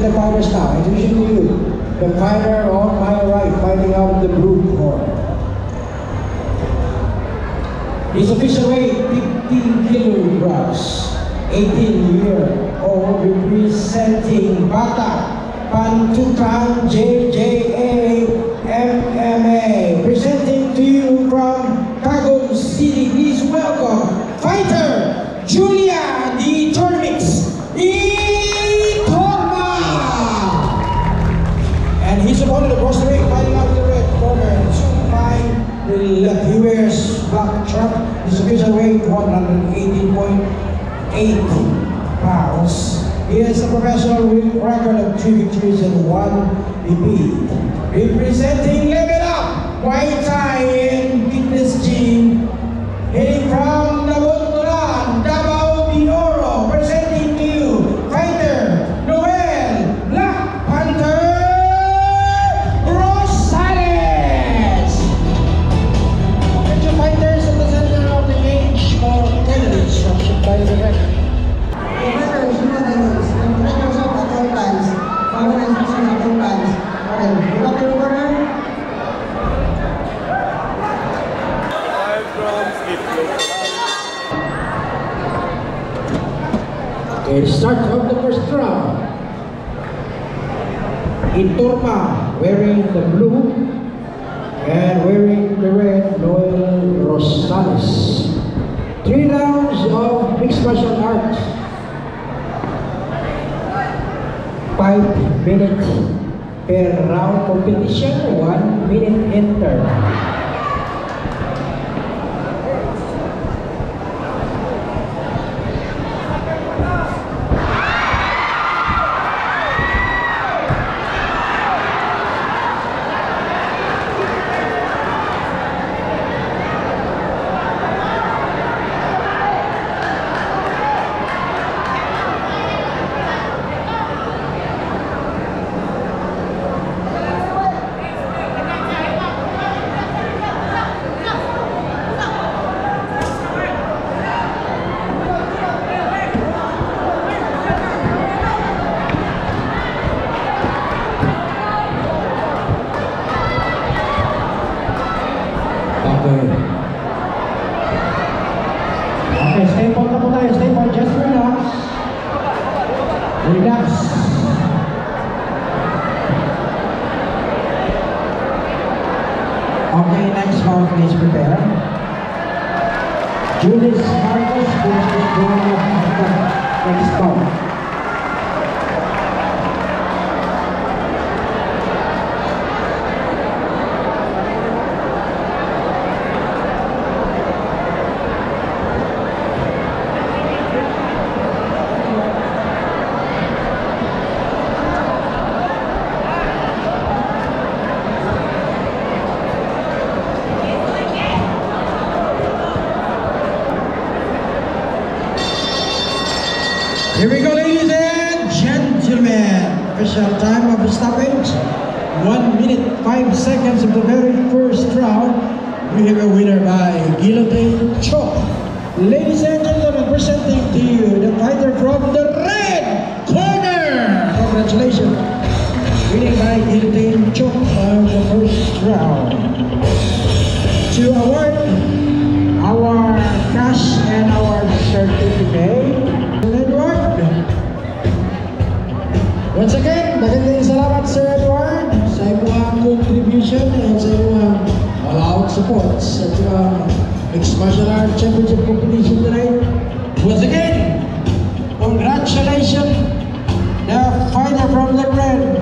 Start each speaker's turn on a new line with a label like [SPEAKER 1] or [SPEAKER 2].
[SPEAKER 1] the fighters now. Introducing to you the fighter on my right, fighting out of the blue corner. His official weight 15 kilograms, 18-year-old, representing Bata Pantukan JJA MMA. Presenting to you from Tagum City, please welcome fighter Julia D. Tormix Itorma. And his opponent across the ring, fighting out of the red corner, the left. He wears black trap. His official weight 118.8 pounds. He has a professional record of 3 victories and 1 defeat. Representing Level Up Muay Thai and Fitness Gym, heading from Nabunturan, Davao de Oro, presenting to you fighter Noel Black Panther Rosales. And the fighters at the center of the cage for further instruction by the ref. Okay, start of the first round. Itorma wearing the blue and wearing the red, Noel Rosales. 3 rounds of mixed martial arts. 5 minutes per round competition, 1 minute enter. Okay, stay put na po tayo. Stay put. Just relax. Relax. Okay, next round, please prepare. Julius Marcos, please go next round. Here we go, ladies and gentlemen. Official time of the stoppage, 1 minute 5 seconds of the very first round. We have a winner by guillotine choke. Ladies and gentlemen, presenting to you the fighter from the red corner. Congratulations. Winning by guillotine choke on the first round. To award our cash and our certificate. Once again, magandang salamat Sir Edward sa iyong contribution and sa iyong all-out support sa iyong Mixed Martial Arts Championship competition tonight. Once again, congratulations, the fighter from the red